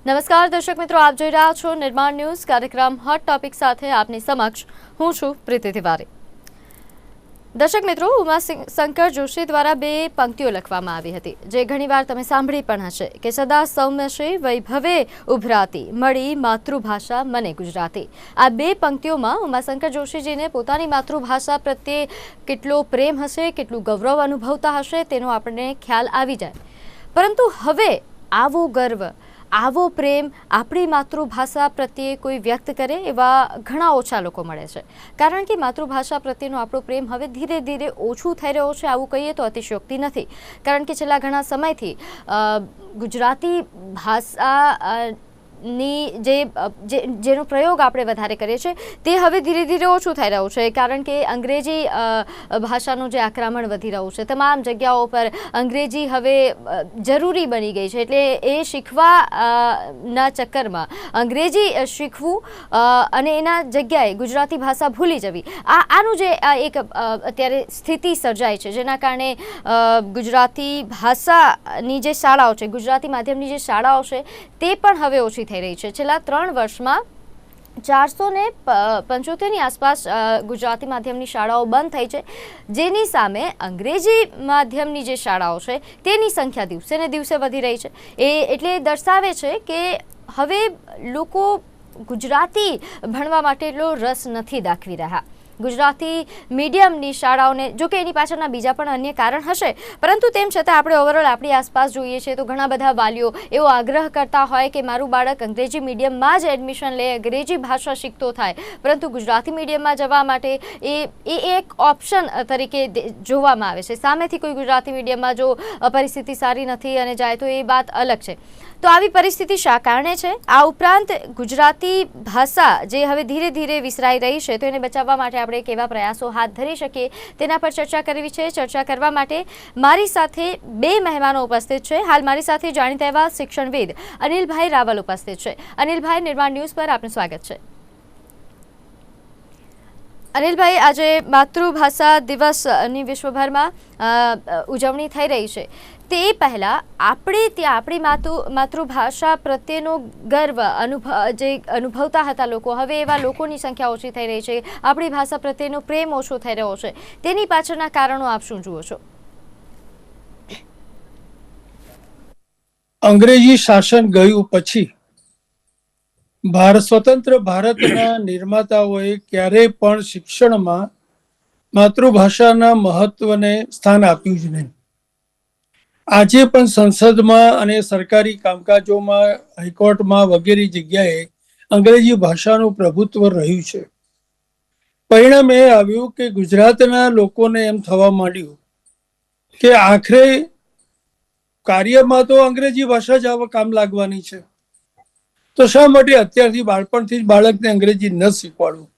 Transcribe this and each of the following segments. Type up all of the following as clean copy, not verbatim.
નમસ્કાર દર્શક મિત્રો, આપ જોઈ રહ્યા છો નિર્માણ ન્યૂઝ કાર્યક્રમ હોટ ટોપિક સાથે આપની સમક્ષ હું છું પ્રીતિ તિવારી। દર્શક મિત્રો, ઉમાશંકર જોશી દ્વારા બે પંક્તિઓ લખવામાં આવી હતી, જે ઘણીવાર તમે સાંભળી પણ હશે કે સદા સૌમ્યશ્રી વૈભવે ઉભરાતી મળી માતૃભાષા મને ગુજરાતી। આ બે પંક્તિઓમાં ઉમાશંકર જોશીજીને પોતાની માતૃભાષા પ્રત્યે કેટલો પ્રેમ હશે, કેટલું ગૌરવ અનુભવતા હશે તેનો આપણને ખ્યાલ આવી જાય। પરંતુ હવે આવો ગર્વ, આવો પ્રેમ આપણી માતૃભાષા પ્રત્યે કોઈ વ્યક્ત કરે એવા ઘણા ઓછા લોકો મળે છે, કારણ કે માતૃભાષા પ્રત્યેનો આપણો પ્રેમ હવે ધીરે ધીરે ઓછું થઈ રહ્યો છે। આવું કહીએ તો અતિશયોક્તિ નથી, કારણ કે છેલ્લા ઘણા સમયથી ગુજરાતી ભાષા ની જેનો પ્રયોગ આપણે વધારે કરીએ છીએ તે હવે ધીરે ધીરે ઓછું થઈ રહ્યું છે, કારણ કે અંગ્રેજી ભાષાનું જે આક્રમણ વધી રહ્યું છે, તમામ જગ્યાઓ પર અંગ્રેજી હવે જરૂરી બની ગઈ છે। એટલે એ શીખવાના ચક્કરમાં અંગ્રેજી શીખવું અને એના જગ્યાએ ગુજરાતી ભાષા ભૂલી જવી, આનું જે એક અત્યારે સ્થિતિ સર્જાય છે, જેના કારણે ગુજરાતી ભાષાની જે શાળાઓ છે, ગુજરાતી માધ્યમની જે શાળાઓ છે તે પણ હવે ઓછી થઈ રહી છે। છેલ્લા 3 વર્ષમાં 475ની આસપાસ ગુજરાતી માધ્યમની શાળાઓ બંધ થઈ છે, જેની સામે અંગ્રેજી માધ્યમની જે શાળાઓ છે તેની સંખ્યા દિવસે ને દિવસે વધી રહી છે। એટલે દર્શાવે છે કે હવે લોકો ગુજરાતી ભણવા માટે એટલો રસ નથી દાખવી રહ્યા। ગુજરાતી મીડિયમની શાળાઓને, જો કે એની પાછળના બીજા પણ અન્ય કારણ હશે, પરંતુ તેમ છતાં આપણે ઓવરઓલ આપણી આસપાસ જોઈએ છીએ તો ઘણા બધા વાલીઓ એવો આગ્રહ કરતા હોય કે મારું બાળક અંગ્રેજી મીડિયમમાં જ એડમિશન લે, અંગ્રેજી ભાષા શીખતો થાય, પરંતુ ગુજરાતી મીડિયમમાં જવા માટે એ એક ઓપ્શન તરીકે જોવામાં આવે છે। સામેથી કોઈ ગુજરાતી મીડિયમમાં જો પરિસ્થિતિ સારી નથી અને જાય તો એ વાત અલગ છે। તો આવી પરિસ્થિતિ શા કારણે છે? આ ઉપરાંત ગુજરાતી ભાષા જે હવે ધીરે ધીરે વિસરાઈ રહી છે, તો એને બચાવવા માટે આપણે કેવા પ્રયાસો હાથ ધરી શકીએ તેના પર ચર્ચા કરવી છે। ચર્ચા કરવા માટે મારી સાથે બે મહેમાનો ઉપસ્થિત છે। હાલ મારી સાથે જાણીતા એવા શિક્ષણવિદ અનિલભાઈ રાવલ ઉપસ્થિત છે। અનિલભાઈ, નિર્માણ ન્યૂઝ પર આપનું સ્વાગત છે। અનિલભાઈ, આજે માતૃભાષા દિવસની વિશ્વભરમાં ઉજવણી થઈ રહી છે, તે પહેલાં આપણે ત્યાં આપણી માતૃભાષા પ્રત્યેનો ગર્વ જે અનુભવતા હતા લોકો, હવે એવા લોકોની સંખ્યા ઓછી થઈ રહી છે, આપણી ભાષા પ્રત્યેનો પ્રેમ ઓછો થઈ રહ્યો છે, તેની પાછળના કારણો આપ શું જુઓ છો? અંગ્રેજી શાસન ગયું પછી સ્વતંત્ર ભારતના નિર્માતાઓએ ક્યારેય પણ શિક્ષણમાં માતૃભાષાના મહત્વને સ્થાન આપ્યું જ નહીં। આજે પણ સંસદમાં અને સરકારી કામકાજોમાં, હાઈકોર્ટમાં વગેરે જગ્યાએ અંગ્રેજી ભાષાનું પ્રભુત્વ રહ્યું છે। પરિણામ એ આવ્યું કે ગુજરાતના લોકોને એમ થવા માંડ્યું કે આખરે કાર્યમાં તો અંગ્રેજી ભાષા જ કામ લાગવાની છે, તો શા માટે અત્યારથી બાળપણથી જ બાળકને અંગ્રેજી ન શીખવાડવું?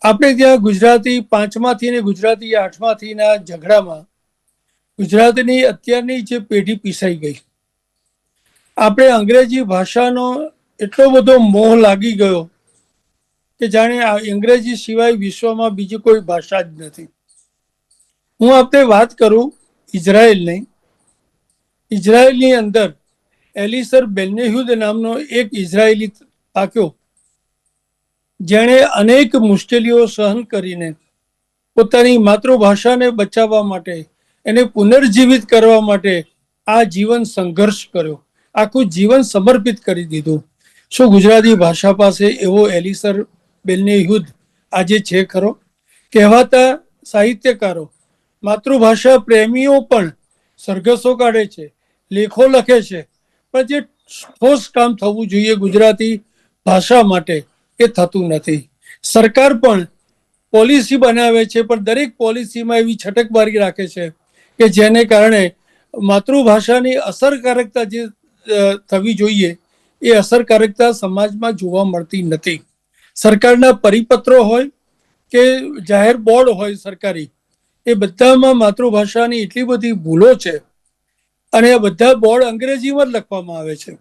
આપણે ત્યાં ગુજરાતી 5માથી ને ગુજરાતી 8માથી ના ઝઘડામાં ગુજરાતની અત્યારની જે પેઢી પીસાઈ ગઈ। આપણે અંગ્રેજી ભાષાનો એટલો બધો મોહ લાગી ગયો કે જાણે અંગ્રેજી સિવાય વિશ્વમાં બીજી કોઈ ભાષા જ નથી। હું આપને વાત કરું ઇઝરાયલની। ઇઝરાયલની અંદર એલિસર બેલ્નેહ્યુદ નામનો એક ઇઝરાયેલી પાક્યો, જેણે અનેક મુશ્કેલીઓ સહન કરીને પોતાની માતૃભાષાને બચાવવા માટે, એને પુનર્જીવિત કરવા માટે આ જીવન સંઘર્ષ કર્યો, આખું જીવન સમર્પિત કરી દીધું। શું ગુજરાતી ભાષા પાસે એવો એલિસર બેલ્નેહ્યુદ આજે છે ખરો? કહેવાતા સાહિત્યકારો, માતૃભાષા પ્રેમીઓ પણ સરઘસો કાઢે છે, લેખો લખે છે, પણ જે ઠોસ કામ થવું જોઈએ ગુજરાતી ભાષા માટે એ થતું નથી। સરકાર પણ પોલિસી બનાવે છે, પણ દરેક પોલિસીમાં એવી છટકબારી રાખે છે કે જેને કારણે માતૃભાષાની અસરકારકતા જે થવી જોઈએ એ અસરકારકતા સમાજમાં જોવા મળતી નથી। સરકારના પરિપત્રો હોય કે જાહેર બોર્ડ હોય સરકારી, એ બધામાં માતૃભાષાની એટલી બધી ભૂલો છે અને આ બધા બોર્ડ અંગ્રેજીમાં જ લખવામાં આવે છે।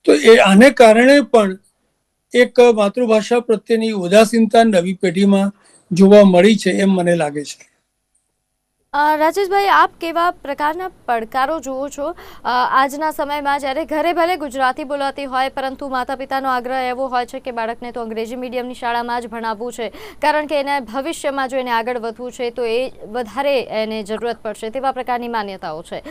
તો આને કારણે પણ એક માતૃભાષા પ્રત્યેની ઉદાસીનતા નવી પેઢીમાં જોવા મળી છે એમ મને લાગે છે। રાજેશભાઈ, આપ કેવા પ્રકારના પડકારો જુઓ છો આજના સમયમાં, જ્યારે ઘરે ભલે ગુજરાતી બોલાતી હોય પરંતુ માતા પિતાનો આગ્રહ એવો હોય છે કે બાળકને તો અંગ્રેજી મીડિયમની શાળામાં જ ભણાવવું છે, કારણ કે એને ભવિષ્યમાં જો એને આગળ વધવું છે તો એ વધારે એને જરૂરત પડશે, તેવા પ્રકારની માન્યતાઓ છે.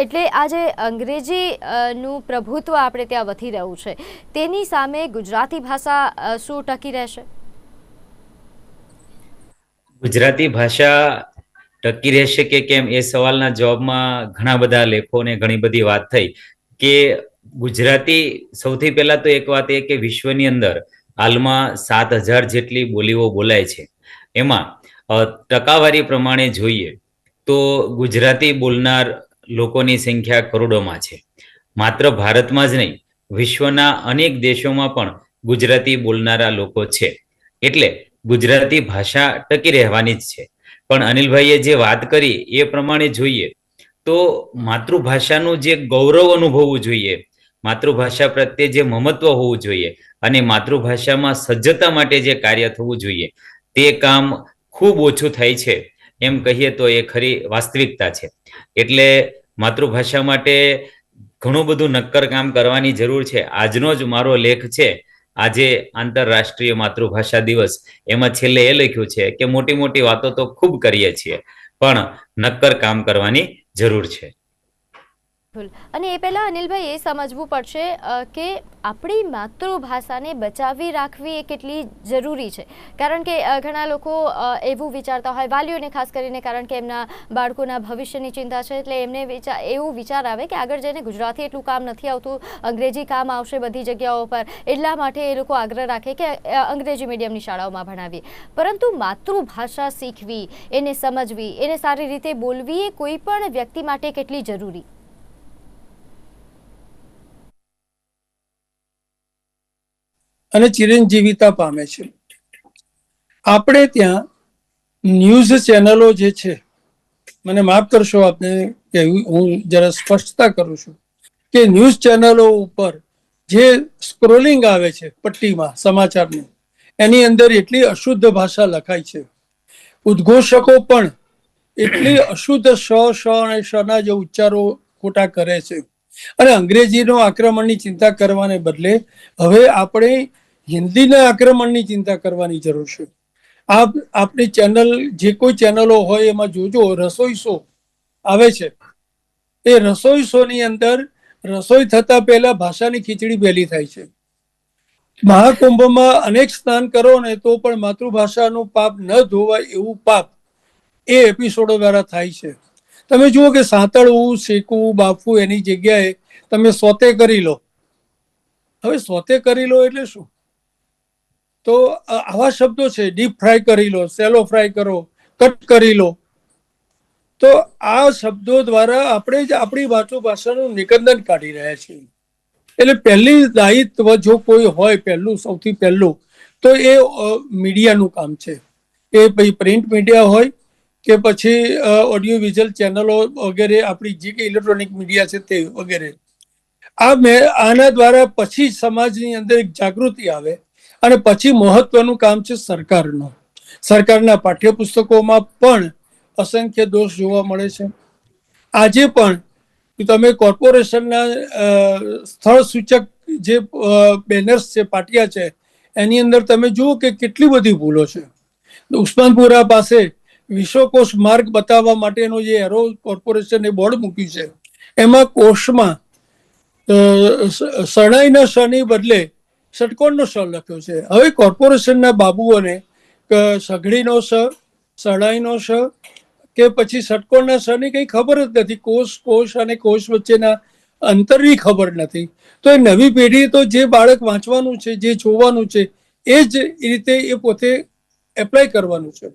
એટલે આજે અંગ્રેજીનું પ્રભુત્વ આપણે ત્યાં વધી રહ્યું છે, તેની સામે ગુજરાતી ભાષા શું ટકી રહેશે? ગુજરાતી ભાષા ટકી રહેશે કે કેમ એ સવાલના જવાબમાં ઘણા બધા લેખો ને ઘણી બધી વાત થઈ કે ગુજરાતી સૌથી પહેલા તો એક વાત એ કે વિશ્વની અંદર હાલમાં 7,000 જેટલી બોલીઓ બોલાય છે. એમાં ટકાવારી પ્રમાણે જોઈએ તો ગુજરાતી બોલનાર લોકોની સંખ્યા કરોડોમાં છે. માત્ર ભારતમાં જ નહીં, વિશ્વના અનેક દેશોમાં પણ ગુજરાતી બોલનારા લોકો છે. એટલે ગુજરાતી ભાષા ટકી રહેવાની જ છે. પણ અનિલભાઈએ જે વાત કરી એ પ્રમાણે જોઈએ તો માતૃભાષાનું જે ગૌરવ અનુભવવું જોઈએ, માતૃભાષા પ્રત્યે જે મમત્વ હોવું જોઈએ અને માતૃભાષામાં સજ્જતા માટે જે કાર્ય થવું જોઈએ તે કામ ખૂબ ઓછું થાય છે, એમ કહીએ તો એ ખરી વાસ્તવિકતા છે. એટલે માતૃભાષા માટે ઘણું બધું નક્કર કામ કરવાની જરૂર છે. આજનો જ મારો લેખ છે, આજે આંતરરાષ્ટ્રીય માતૃભાષા દિવસ, એમાં છેલ્લે એ લખ્યું છે કે મોટી મોટી વાતો તો ખૂબ કરીએ છીએ પણ નક્કર કામ કરવાની જરૂર છે. અને એ પહેલાં અનિલભાઈ એ સમજવું પડશે કે આપણી માતૃભાષાને બચાવી રાખવી એ કેટલી જરૂરી છે, કારણ કે ઘણા લોકો એવું વિચારતા હોય, વાલીઓને ખાસ કરીને, કારણ કે એમના બાળકોના ભવિષ્યની ચિંતા છે, એટલે એમને એવું વિચાર આવે કે આગળ જઈને ગુજરાતી એટલું કામ નથી આવતું, અંગ્રેજી કામ આવશે બધી જગ્યાઓ પર, એટલા માટે એ લોકો આગ્રહ રાખે કે અંગ્રેજી મીડિયમની શાળાઓમાં ભણાવીએ. પરંતુ માતૃભાષા શીખવી, એને સમજવી, એને સારી રીતે બોલવી એ કોઈ પણ વ્યક્તિ માટે કેટલી જરૂરી? અને ચિરંજીવિતા પામે છે. આપણે ત્યાં ન્યૂઝ ચેનલો જે છે, મને માફ કરશો આપને કે હું જરા સ્પષ્ટતા કરું છું કે ન્યૂઝ ચેનલો ઉપર જે સ્ક્રોલિંગ આવે છે પટ્ટીમાં સમાચારની, એની અંદર એટલી અશુદ્ધ ભાષા લખાય છે, ઉદ્ઘોષકો પણ એટલી અશુદ્ધ શ અને શના જે ઉચ્ચારો ખોટા કરે છે. અને અંગ્રેજીનો આક્રમણની ચિંતા કરવાને બદલે હવે આપણે હિન્દીના આક્રમણની ચિંતા કરવાની જરૂર છે. આપણી ચેનલ, જે કોઈ ચેનલો હોય એમાં જોજો, રસોઈ શો આવે છે. એ રસોઈ શો ની અંદર રસોઈ થતા પહેલા ભાષાની ખીચડી પહેલી થાય છે. મહાકુંભમાં અનેક સ્નાન કરો ને તો પણ માતૃભાષાનું પાપ ન ધોવાય એવું પાપ એ એપિસોડો દ્વારા થાય છે. તમે જુઓ કે સાંતળવું, શેકવું, બાફવું એની જગ્યાએ તમે સોતે કરી લો. હવે સોતે કરી લો એટલે શું? તો આવા શબ્દો છે, ડીપ ફ્રાય કરી લો, સેલો ફ્રાય કરો, કટ કરી લો. તો આ શબ્દો દ્વારા આપણે જ આપણી માતૃભાષાનું નિકંદન કાઢી રહ્યા છીએ. એટલે પહેલી દાયિત્વ જો કોઈ હોય, પહેલું સૌથી પહેલું તો એ મીડિયાનું કામ છે. એ ભાઈ પ્રિન્ટ મીડિયા હોય કે પછી ઓડિયો વિઝ્યુઅલ ચેનલો વગેરે, આપણી જે કે ઇલેક્ટ્રોનિક મીડિયા છે તે વગેરે. આના દ્વારા પછી સમાજની અંદર એક જાગૃતિ આવે અને પછી મહત્વનું કામ છે સરકારનું. સરકારના પાઠ્યપુસ્તકોમાં પણ અસંખ્ય દોષ જોવા મળે છે. આજે પણ તમે કોર્પોરેશનના સ્થળ સૂચક જે બેનર્સ છે, પાટિયા છે, એની અંદર તમે જુઓ કે કેટલી બધી ભૂલો છે. ઉસ્માનપુરા પાસે વિશ્વકોશ માર્ગ બતાવવા માટેનો જે એરો કોર્પોરેશને બોર્ડ મૂક્યું છે, એમાં કોષમાં શરણાઈના શની બદલે ષટકોણનો સ લખ્યો છે. હવે કોર્પોરેશનના બાબુઓને સઘળીનો સ, શરણાઈનો સ કે પછી ષટકોણના સની કંઈ ખબર જ નથી. કોષ અને કોષ વચ્ચેના અંતરની ખબર નથી. તો એ નવી પેઢી તો જે બાળક વાંચવાનું છે, જે જોવાનું છે, એ જ રીતે એ પોતે એપ્લાય કરવાનું છે.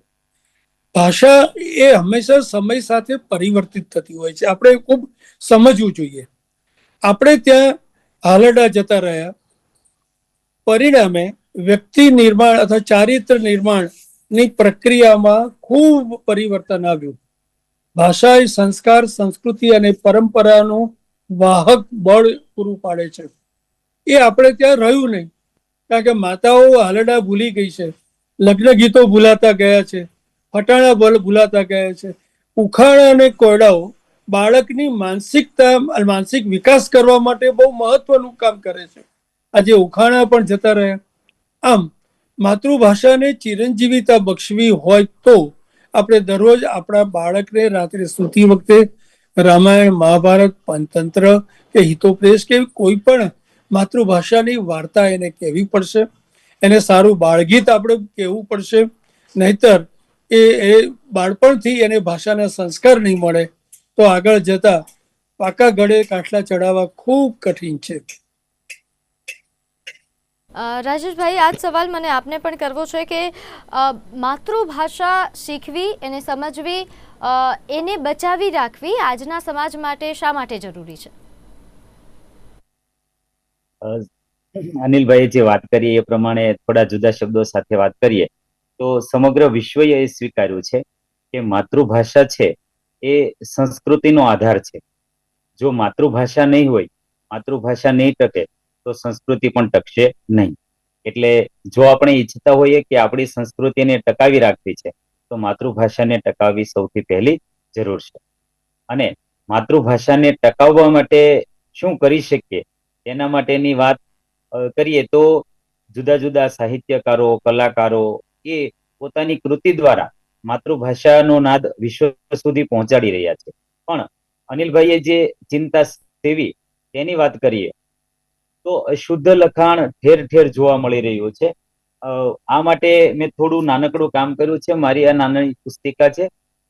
ભાષા એ હંમેશા સમય સાથે પરિવર્તિત થતી હોય છે. આપણે ખૂબ સમજવું જોઈએ. આપણે ત્યાં હાલરડા જતા રહ્યા, પરિણામે વ્યક્તિ નિર્માણ અથવા ચારિત્ર નિર્માણની પ્રક્રિયામાં ખૂબ પરિવર્તન આવ્યું. ભાષા એ સંસ્કાર, સંસ્કૃતિ અને પરંપરાનું વાહક બળ પૂરું પાડે છે. એ આપણે ત્યાં રહ્યું નહીં, કારણ કે માતાઓ હાલરડા ભૂલી ગઈ છે, લગ્ન ગીતો ભૂલાતા ગયા છે, ફટાણા ભૂલાતા ગયા છે, ઉખાણા અને કોયડાઓ બાળકની માનસિક વિકાસ કરવા માટે બહુ મહત્વનું કામ કરે છે. આજે ઉખાણા પણ જતા રહ્યા. આમ માતૃભાષાને ચિરંજીવિતા બક્ષવી હોય તો આપણે દરરોજ આપણા બાળકને રાત્રે સૂતી વખતે રામાયણ, મહાભારત, પંચતંત્ર કે હિતોપદેશ કે કોઈ પણ માતૃભાષાની વાર્તા એને કહેવી પડશે. એને સારું બાળગીત આપણે કહેવું પડશે. નહીતર એ બાળપણથી એને ભાષાના સંસ્કાર નહીં મળે તો આગળ જતા પાકા ગળે કાંઠલા ચડાવવા ખૂબ કઠિન છે. રાજેશભાઈ, આ જ સવાલ મને આપને પણ કરવો છે કે માતૃભાષા શીખવી, એને સમજવી, એને બચાવી રાખવી આજના સમાજ માટે શા માટે જરૂરી છે? અનિલભાઈએ જે વાત કરી એ પ્રમાણે થોડા જુદા શબ્દો સાથે વાત કરીએ તો સમગ્ર વિશ્વએ એ સ્વીકાર્યું છે કે માતૃભાષા છે એ સંસ્કૃતિનો આધાર છે. જો માતૃભાષા નહીં હોય, માતૃભાષા નહીં ટકે તો સંસ્કૃતિ પણ ટકશે નહીં. એટલે જો આપણે ઈચ્છતા હોઈએ કે આપણી સંસ્કૃતિને ટકાવી રાખવી છે તો માતૃભાષાને ટકાવવી સૌથી પહેલી જરૂર છે. અને માતૃભાષાને ટકાવવા માટે શું કરી શકીએ તેના માટેની વાત કરીએ તો જુદા જુદા સાહિત્યકારો, કલાકારો એ પોતાની કૃતિ દ્વારા માતૃભાષાનો નાદ વિશ્વ સુધી પહોંચાડી રહ્યા છે. પણ અનિલભાઈએ જે ચિંતા સેવી તેની વાત કરીએ તો અશુદ્ધ લખાણ ઠેર ઠેર જોવા મળી રહ્યું છે. આ માટે મેં થોડું નાનકડું કામ કર્યું છે. મારી આ નાની પુસ્તિકા છે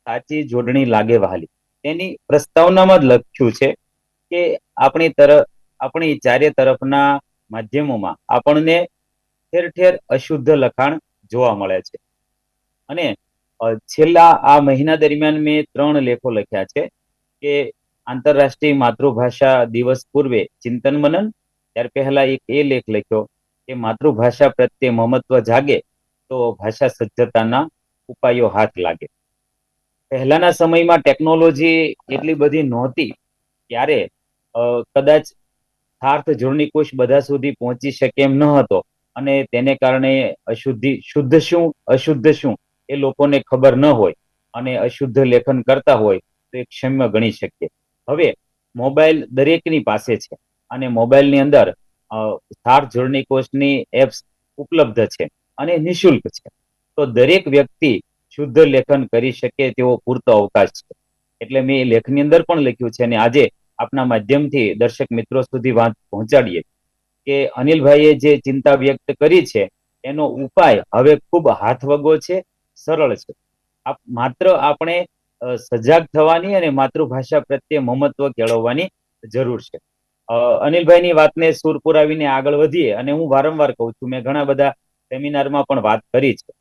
સાચી જોડણી લાગે વહાલી. તેની પ્રસ્તાવનામાં જ લખ્યું છે કે આપણી ચારે તરફના માધ્યમોમાં આપણને ઠેર ઠેર અશુદ્ધ લખાણ જોવા મળે છે. અને છેલ્લા આ મહિના દરમિયાન મેં 3 લેખો લખ્યા છે કે આંતરરાષ્ટ્રીય માતૃભાષા દિવસ પૂર્વે ચિંતન મનન, ત્યાર પહેલા એક એ લેખ લખ્યો કે માતૃભાષા પ્રત્યે મમત્વ જાગે તો ભાષા સજ્જતાના ઉપાયો હાથ લાગે. પહેલાના સમયમાં ટેકનોલોજી એટલી બધી નહોતી ત્યારે કદાચ સાર્થ જોડણીકોશ બધા સુધી પહોંચી શકે એમ ન હતો અને તેને કારણે શુદ્ધ શું અશુદ્ધ શું એ લોકોને ખબર ન હોય અને અશુદ્ધ લેખન કરતા હોય તો એ ક્ષમ્ય ગણી શકીએ. હવે મોબાઈલ દરેકની પાસે છે અને મોબાઈલની અંદર સાર્થ જોડણીકોશની એપ્સ ઉપલબ્ધ છે અને નિઃશુલ્ક છે. તો દરેક વ્યક્તિ શુદ્ધ લેખન કરી શકે તેવો પૂરતો અવકાશ છે. એટલે મેં એ લેખની અંદર પણ લખ્યું છે અને આજે આપના માધ્યમથી દર્શક મિત્રો સુધી વાત પહોંચાડીએ કે અનિલભાઈએ જે ચિંતા વ્યક્ત કરી છે એનો ઉપાય હવે ખૂબ હાથવગો છે, સરળ છે. માત્ર આપણે સજાગ થવાની અને માતૃભાષા પ્રત્યે મમત્વ કેળવવાની જરૂર છે. અનિલભાઈની વાતને સૂર પુરાવીને આગળ વધીએ અને હું વારંવાર કહું છું, મેં ઘણા બધા સેમિનારમાં પણ વાત કરી છે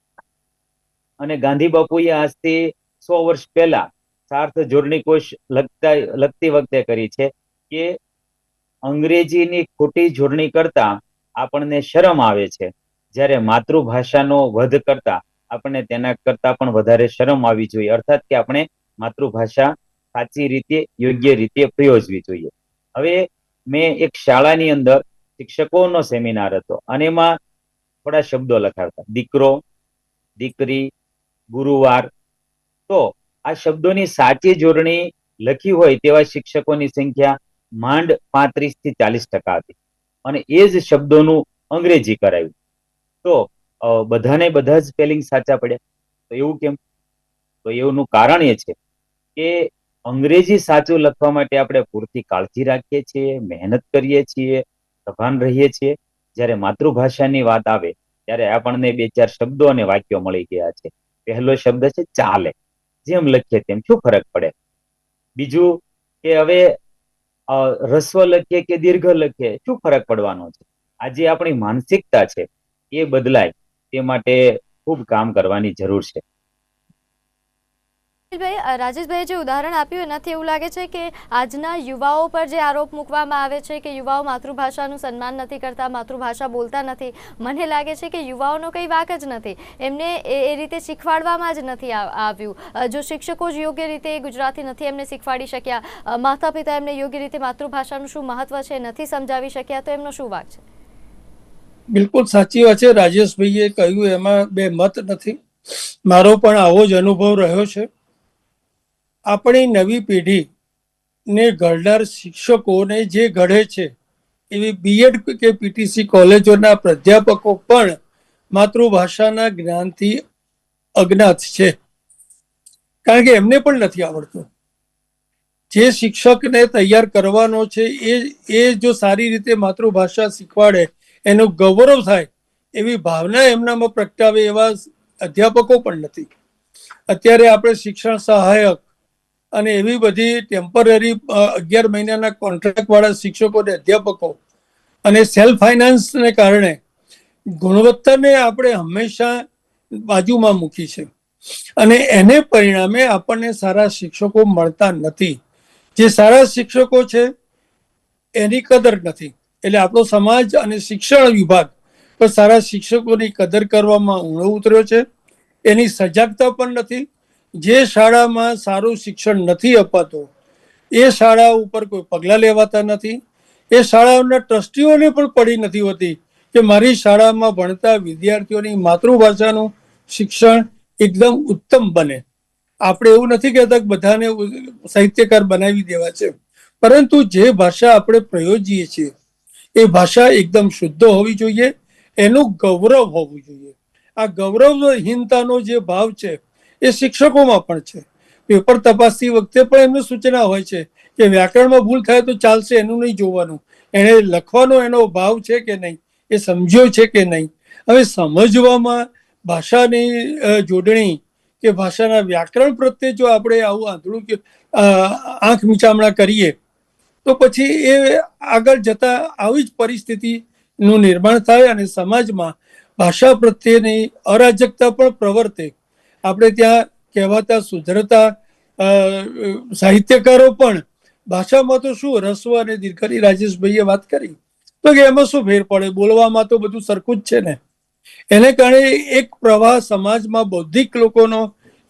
અને ગાંધી બાપુએ આજથી 100 વર્ષ પહેલા સાર્થ જોડણીકોશ લખતી વખતે કરી છે કે અંગ્રેજીની ખોટી જોડણી કરતા આપણને શરમ આવે છે, જ્યારે માતૃભાષાનો વધ કરતા આપણને તેના કરતા પણ વધારે શરમ આવી જોઈએ. અર્થાત કે આપણે માતૃભાષા સાચી રીતે, યોગ્ય રીતે પ્રયોજવી જોઈએ. હવે મેં એક શાળાની અંદર શિક્ષકોનો સેમિનાર હતો અને એમાં થોડા શબ્દો લખાડતા, દીકરો, દીકરી, ગુરુવાર. તો આ શબ્દોની સાચી જોડણી લખી હોય તેવા શિક્ષકોની સંખ્યા માંડ 35 થી 40% હતી અને એ જ શબ્દોનું અંગ્રેજી કરાયું. તો બધા જ સ્પેલિંગ સાચા પડ્યા. તો એવું કેમ? તો એનું કારણ એ છે કે અંગ્રેજી સાચું લખવા માટે આપણે પૂરતી કાળજી રાખીએ છીએ, મહેનત કરીએ છીએ, સભાન રહીએ છીએ. જ્યારે માતૃભાષાની વાત આવે ત્યારે આપણને 2-4 શબ્દો અને વાક્યો મળી ગયા છે. પહેલો શબ્દ છે ચાલે, જેમ લખીએ તેમ શું ફરક પડે? બીજું કે હવે રસ્વ લખીએ કે દીર્ઘ લખીએ શું ફરક પડવાનો છે? આજે આપણી માનસિકતા છે એ બદલાય તે માટે ખૂબ કામ કરવાની જરૂર છે. રાજેશભાઈએ જે ઉદાહરણ આપ્યું એનાથી એવું લાગે છે કે આજના યુવાઓ પર જે આરોપ મૂકવામાં આવે છે કે યુવાઓ માતૃભાષાનું સન્માન નથી કરતા, માતૃભાષા બોલતા નથી, મને લાગે છે કે યુવાઓનો કંઈ વાંક જ નથી. એમને એ રીતે શીખવાડવામાં જ નથી આવ્યું. જો શિક્ષકો જ યોગ્ય રીતે ગુજરાતી નથી એમને શીખવાડી શક્યા, માતા પિતા એમને યોગ્ય રીતે માતૃભાષાનું શું મહત્વ છે નથી સમજાવી શક્યા, તો એમનો શું વાંક છે? બિલકુલ સાચી વાત છે. રાજેશભાઈએ કહ્યું એમાં બે મત નથી. મારો પણ આવો જ અનુભવ રહ્યો છે. આપણી નવી પેઢીને ઘડનાર શિક્ષકોને જે ઘડે છે એવી બીએડ કે પીટીસી કોલેજોના પ્રાધ્યાપકો પણ માતૃભાષાના જ્ઞાનથી અજ્ઞાત છે, કારણ કે એમને પણ નથી આવડતું. જે શિક્ષકને તૈયાર કરવાનો છે એ જો સારી રીતે માતૃભાષા શીખવાડે, એનું ગૌરવ થાય એવી ભાવના એમનામાં પ્રગટાવે એવા અધ્યાપકો પણ નથી. અત્યારે આપણે શિક્ષણ સહાયક અને એવી બધી ટેમ્પરરી 11 મહિનાના કોન્ટ્રાક્ટ વાળા શિક્ષકો અને અધ્યાપકો અને સેલ્ફ ફાઇનાન્સને કારણે ગુણવત્તાને આપણે હંમેશા બાજુમાં મૂકી છે અને એને પરિણામે આપણને સારા શિક્ષકો મળતા નથી. જે સારા શિક્ષકો છે એની કદર નથી. એટલે આપણો સમાજ અને શિક્ષણ વિભાગ પણ સારા શિક્ષકોની કદર કરવામાં ઊણો ઉતર્યો છે. એની સજાગતા પણ નથી. જે શાળામાં સારું શિક્ષણ નથી અપાતું એ શાળા ઉપર કોઈ પગલાં લેવાતા નથી. એ શાળાઓના ટ્રસ્ટીઓને પણ પડી નથી હોતી કે મારી શાળામાં ભણતા વિદ્યાર્થીઓની માતૃભાષાનું શિક્ષણ એકદમ ઉત્તમ બને. આપણે એવું નથી કહેતા કે બધાને સાહિત્યકાર બનાવી દેવા છે, પરંતુ જે ભાષા આપણે પ્રયોજીએ છીએ એ ભાષા એકદમ શુદ્ધ હોવી જોઈએ, એનું ગૌરવ હોવું જોઈએ. આ ગૌરવહીનતાનો જે ભાવ છે એ શિક્ષકોમાં પણ છે. પેપર તપાસતી વખતે પણ એમની સૂચના હોય છે કે વ્યાકરણમાં ભૂલ થાય તો ચાલશે, એનું નહીં જોવાનું, એને લખવાનો એનો ભાવ છે કે નહીં, એ સમજ્યો છે કે નહીં. હવે સમજવામાં ભાષાની જોડણી કે ભાષાના વ્યાકરણ પ્રત્યે જો આપણે આવું આંધળું કે આંખ મીચામણા કરીએ તો પછી એ આગળ જતા આવી જ પરિસ્થિતિનું નિર્માણ થાય અને સમાજમાં ભાષા પ્રત્યેની અરાજકતા પણ પ્રવર્તે. આપણે ત્યાં કહેવાતા સુધરતા સાહિત્યકારો પણ ભાષામાં તો શું રસ્વ અને દીર્ઘની રાજેશભાઈએ વાત કરી તો કે એમાં શું ફેર પડે, બોલવામાં તો બધું સરખું જ છે ને. એને કારણે એક પ્રવાહ સમાજમાં બૌદ્ધિક લોકોનો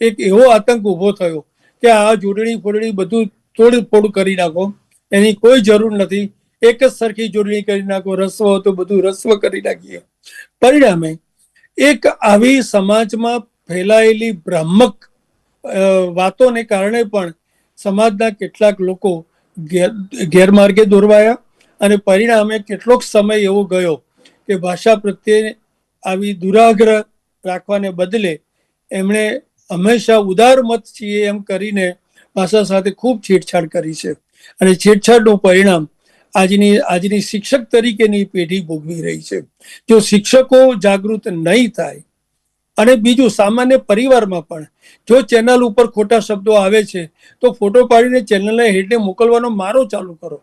એક એવો આતંક ઊભો થયો કે આ જોડણી ફોડણી બધું તોડફોડ કરી નાખો, એની કોઈ જરૂર નથી, એક જ સરખી જોડણી કરી નાખો, રસ્વ તો બધું રસ્વ કરી નાખીએ. પરિણામે એક આવી સમાજમાં ફેલાયેલી ભ્રામક વાતોને કારણે પણ સમાજના કેટલાક લોકો ગેરમાર્ગે દોરવાયા અને પરિણામે કેટલોક સમય એવો ગયો કે ભાષા પ્રત્યે આવી દુરાગ્રહ રાખવાને બદલે એમણે હંમેશા ઉદાર મત છીએ એમ કરીને ભાષા સાથે ખૂબ છેડછાડ કરી છે અને છેડછાડનું પરિણામ આજની શિક્ષક તરીકેની પેઢી ભોગવી રહી છે. જો શિક્ષકો જાગૃત નહીં થાય અને બીજું સામાન્ય પરિવારમાં પણ જો ચેનલ ઉપર ખોટા શબ્દો આવે છે તો ફોટો પાડીને ચેનલના હેડને મોકલવાનો મારો ચાલુ કરો.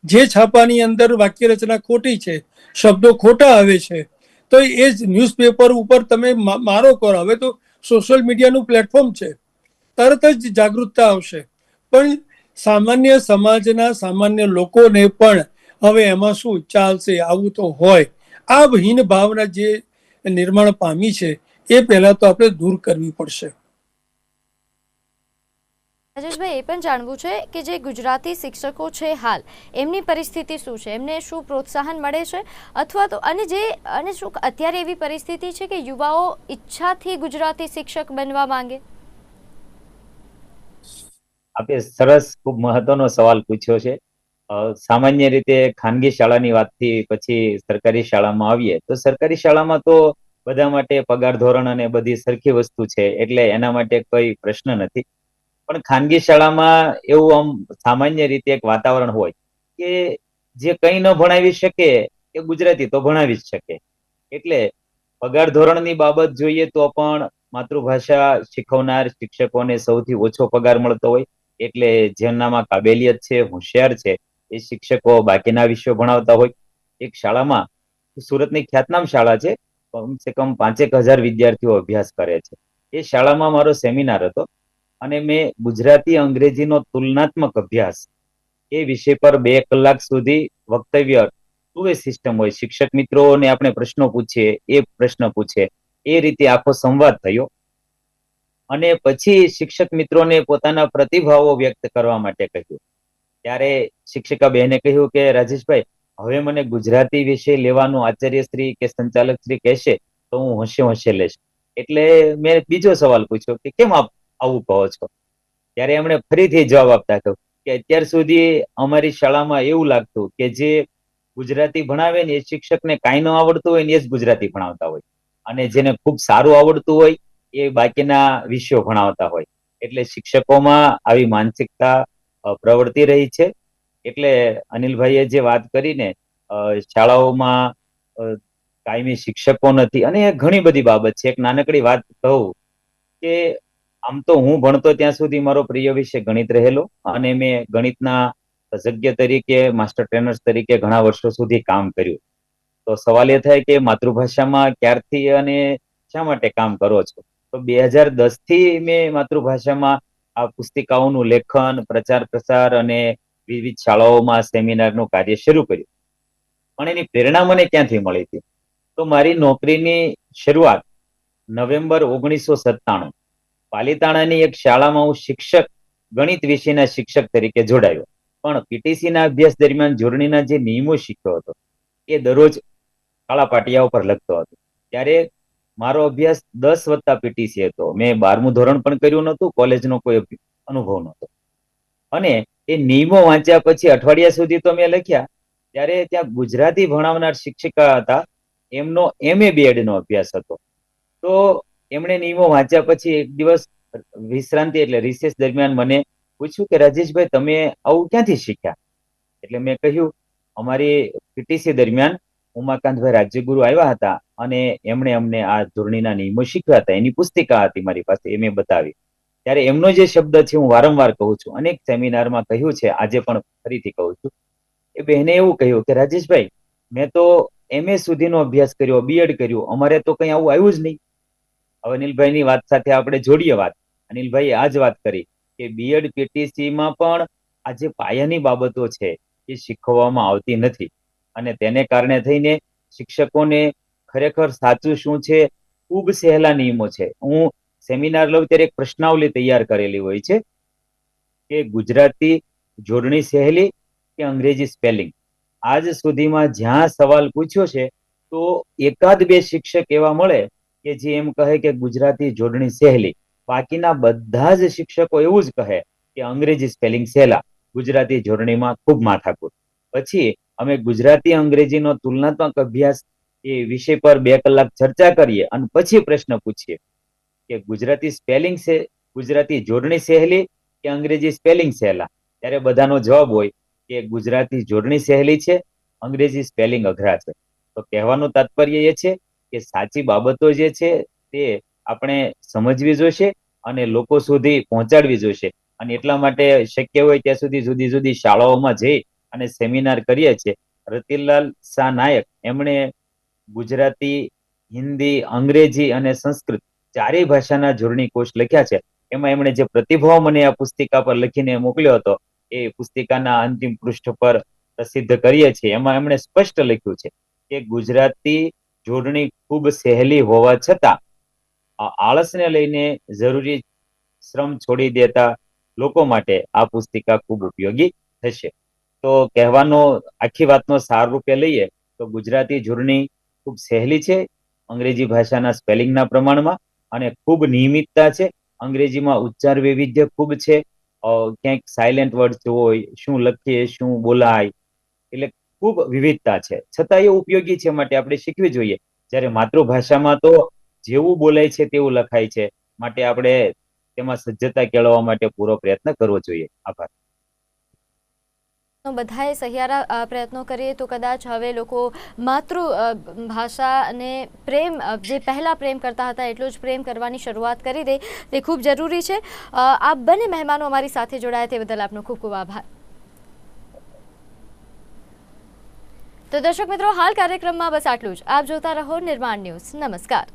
જે છાપાની અંદર વાક્ય રચના ખોટી છે, શબ્દો ખોટા આવે છે, તો એ જ ન્યૂઝપેપર ઉપર તમે મારો કરો. હવે તો સોશિયલ મીડિયાનું પ્લેટફોર્મ છે, તરત જ જાગૃતતા આવશે. પણ સામાન્ય સમાજના સામાન્ય લોકોને પણ હવે એમાં શું ચાલશે, આવું તો હોય, આ હીન ભાવના જે નિર્માણ પામી છે એ પહેલા તો આપણે દૂર કરવી પડશે. રાજેશભાઈ, એ પણ જાણવું છે કે જે ગુજરાતી શિક્ષકો છે હાલ એમની પરિસ્થિતિ શું છે, એમને શું પ્રોત્સાહન મળે છે અથવા તો અને શું અત્યારે એવી પરિસ્થિતિ છે કે યુવાઓ ઈચ્છાથી ગુજરાતી શિક્ષક બનવા માંગે? આપે સરસ ખૂબ મહત્વનો સવાલ પૂછ્યો છે. સામાન્ય રીતે ખાનગી શાળાની વાતથી પછી સરકારી શાળામાં આવીએ તો સરકારી શાળામાં તો બધા માટે પગાર ધોરણ અને બધી સરખી વસ્તુ છે, એટલે એના માટે કોઈ પ્રશ્ન નથી. પણ ખાનગી શાળામાં એવું આમ સામાન્ય રીતે એક વાતાવરણ હોય કે જે કંઈ ન ભણાવી શકે એ ગુજરાતી તો ભણાવી જ શકે. એટલે પગાર ધોરણની બાબત જોઈએ તો પણ માતૃભાષા શીખવનાર શિક્ષકોને સૌથી ઓછો પગાર મળતો હોય, એટલે જેમનામાં કાબેલિયત છે, હોશિયાર છે, એ શિક્ષકો બાકીના વિષયો ભણાવતા હોય. એક શાળામાં, સુરતની ખ્યાતનામ શાળા છે, કમસે કમ 5,000 વિદ્યાર્થીઓ અભ્યાસ કરે છે. એ શાળામાં મારો સેમિનાર હતો અને મેં ગુજરાતી અંગ્રેજીનો તુલનાત્મક અભ્યાસ એ વિષય પર 2 કલાક સુધી વક્તવ્ય, ટુ વે સિસ્ટમ હોય, શિક્ષક મિત્રોને આપણે પ્રશ્નો પૂછીએ, એ પ્રશ્ન પૂછે, એ રીતે આખો સંવાદ થયો. અને પછી શિક્ષક મિત્રોને પોતાના પ્રતિભાવો વ્યક્ત કરવા માટે કહ્યું. ત્યારે શિક્ષિકા બહેને કહ્યું કે રાજેશભાઈ, હવે મને ગુજરાતી વિષય લેવાનું આચાર્યશ્રી કે સંચાલકશ્રી કહેશે તો હું હોશે લઈશ. એટલે મેં બીજો સવાલ પૂછ્યો કે કેમ આપ આવું કહો છો? ત્યારે એમણે ફરીથી જવાબ આપતા કહ્યું કે અત્યાર સુધી અમારી શાળામાં એવું લાગતું કે જે ગુજરાતી ભણાવે ને એ શિક્ષકને કાંઈ ન આવડતું હોય ને એ જ ગુજરાતી ભણાવતા હોય, અને જેને ખૂબ સારું આવડતું હોય એ બાકીના વિષયો ભણાવતા હોય. એટલે શિક્ષકોમાં આવી માનસિકતા પ્રવર્તી રહી છે. એટલે અનિલભાઈએ જે વાત કરીને શાળાઓમાં કાયમી શિક્ષકો નથી, અને એ ઘણી બધી બાબત છે. એક નાનકડી વાત કહું કે આમ તો હું ભણતો ત્યાં સુધી મારો પ્રિય વિષય ગણિત રહેલો, અને મેં ગણિતના તજજ્ઞ તરીકે, માસ્ટર ટ્રેનર્સ તરીકે ઘણા વર્ષો સુધી કામ કર્યું. તો સવાલ એ થાય કે માતૃભાષામાં ક્યારથી અને શા માટે કામ કરો છો? તો 2010 થી મેં માતૃભાષામાં આ પુસ્તિકાઓનું લેખન, પ્રચાર પ્રસાર અને વિવિધ શાળાઓમાં સેમિનારનું કાર્ય શરૂ કર્યું. પણ એની પ્રેરણા મને ક્યાંથી મળી હતી? તો મારી નોકરીની શરૂઆત નવેમ્બર 1997 પાલીતાણાની એક શાળામાં હું શિક્ષક, ગણિત વિષયના શિક્ષક તરીકે જોડાયો. પણ પીટીસી ના અભ્યાસ દરમિયાન જોડણીના જે નિયમો શીખ્યો હતો એ દરરોજ કાળા પાટિયા ઉપર લખતો હતો. ત્યારે મારો અભ્યાસ 10+ પીટીસી હતો. મેં 12મું ધોરણ પણ કર્યું નહોતું, કોલેજનો કોઈ અનુભવ નહોતો. અને એ નિયમો વાંચ્યા પછી અઠવાડિયા સુધી તો મેં લખ્યા. ત્યારે ત્યાં ગુજરાતી ભણાવનાર શિક્ષિકા હતા, એમનો MA BEd નો અભ્યાસ હતો. તો એમણે નિયમો વાંચ્યા પછી એક દિવસ વિશ્રાંતિ એટલે રિસેસ દરમિયાન મને પૂછ્યું કે રાજેશભાઈ, તમે આવું ક્યાંથી શીખ્યા? એટલે મેં કહ્યું, અમારી પીટીસી દરમિયાન ઉમાકાંતભાઈ રાજ્યગુરુ આવ્યા હતા અને એમણે અમને આ જોડણીના નિયમો શીખ્યા હતા. એની પુસ્તિકા હતી મારી પાસે, એ મેં બતાવી. ત્યારે એમનો જે શબ્દ છે હું વારંવાર કહું છું, અનેક સેમિનારમાં કહ્યું છે, આજે પણ ફરીથી કહું છું. એ બહેને એવું કહ્યું કે રાજેશભાઈ, મેં તો MA સુધીનો અભ્યાસ કર્યો, BEd કર્યું, અમારે તો કંઈ આવું આવ્યું જ નહીં. હવે અનિલભાઈની વાત સાથે આપણે જોડીએ વાત. અનિલભાઈએ આ જ વાત કરી કે BEd PTC માં પણ આ જે પાયાની બાબતો છે એ શીખવવામાં આવતી નથી, અને તેને કારણે થઈને શિક્ષકોને ખરેખર સાચું શું છે, ખૂબ સહેલા નિયમો છે. હું સેમિનાર લઉં ત્યારે એક પ્રશ્નાવલી તૈયાર કરેલી હોય છે કે ગુજરાતી જોડણી સહેલી કે અંગ્રેજી સ્પેલિંગ. આજ સુધીમાં જ્યાં સવાલ પૂછ્યો છે તો એકાદ બે શિક્ષક એવા મળે કે જે એમ કહે કે ગુજરાતી જોડણી સહેલી, બાકીના બધા જ શિક્ષકો એવું જ કહે કે અંગ્રેજી સ્પેલિંગ સહેલા, ગુજરાતી જોડણીમાં ખૂબ માથાકૂટ. પછી અમે ગુજરાતી અંગ્રેજીનો તુલનાત્મક અભ્યાસ એ વિષય પર 2 કલાક ચર્ચા કરીએ અને પછી પ્રશ્ન પૂછીએ કે ગુજરાતી સ્પેલિંગ છે, ગુજરાતી જોડણી સહેલી કે અંગ્રેજી સ્પેલિંગ સહેલા? ત્યારે બધાનો જવાબ હોય કે ગુજરાતી જોડણી સહેલી છે, અંગ્રેજી સ્પેલિંગ અઘરા છે. તો કહેવાનું તાત્પર્ય એ છે કે સાચી બાબતો જે છે તે આપણે સમજવી જોઈશે અને લોકો સુધી પહોંચાડવી જોઈશે. અને એટલા માટે શક્ય હોય ત્યાં સુધી જુદી જુદી શાળાઓમાં જઈ અને સેમિનાર કરીએ છીએ. રતિલાલ શાહ નાયક એમણે ગુજરાતી, હિન્દી, અંગ્રેજી અને સંસ્કૃત ચારેય ભાષાના જોડણી કોષ લખ્યા છે. એમાં એમણે જે પ્રતિભાવ મને આ પુસ્તિકા પર લખીને મોકલ્યો હતો એ પુસ્તિકાના અંતિમ પૃષ્ઠ પર પ્રસિદ્ધ કરીએ છીએ. એમાં એમણે સ્પષ્ટ લખ્યું છે કે ગુજરાતી જોડણી ખૂબ સહેલી હોવા છતાં આળસને લઈને જરૂરી શ્રમ છોડી દેતા લોકો માટે આ પુસ્તિકા ખૂબ ઉપયોગી થશે. તો કહેવાનો, આખી વાતનો સાર રૂપે લઈએ તો ગુજરાતી જોડણી ખૂબ સહેલી છે અંગ્રેજી ભાષાના સ્પેલિંગના પ્રમાણમાં, અને ખૂબ નિયમિતતા છે. અંગ્રેજીમાં ઉચ્ચાર વૈવિધ્ય ખૂબ છે, ક્યાંક સાયલેન્ટ વર્ડ હોય, શું લખીએ શું બોલાય, એટલે ખૂબ વિવિધતા છે. છતાં એ ઉપયોગી છે, માટે આપણે શીખવી જોઈએ. જ્યારે માતૃભાષામાં તો જેવું બોલાય છે તેવું લખાય છે, માટે આપણે તેમાં સજ્જતા કેળવવા માટે પૂરો પ્રયત્ન કરવો જોઈએ. આભાર. બધાએ સહિયારા પ્રયત્નો કરીએ તો કદાચ હવે લોકો માતૃભાષા અને પ્રેમ, જે પહેલાં પ્રેમ કરતા હતા એટલો જ પ્રેમ કરવાની શરૂઆત કરી દે, તે ખૂબ જરૂરી છે. આ બંને મહેમાનો અમારી સાથે જોડાયા તે બદલ આપનો ખૂબ ખૂબ આભાર. તો દર્શક મિત્રો, હાલ કાર્યક્રમમાં બસ આટલું જ. આપ જોતા રહો નિર્માણ ન્યૂઝ. નમસ્કાર.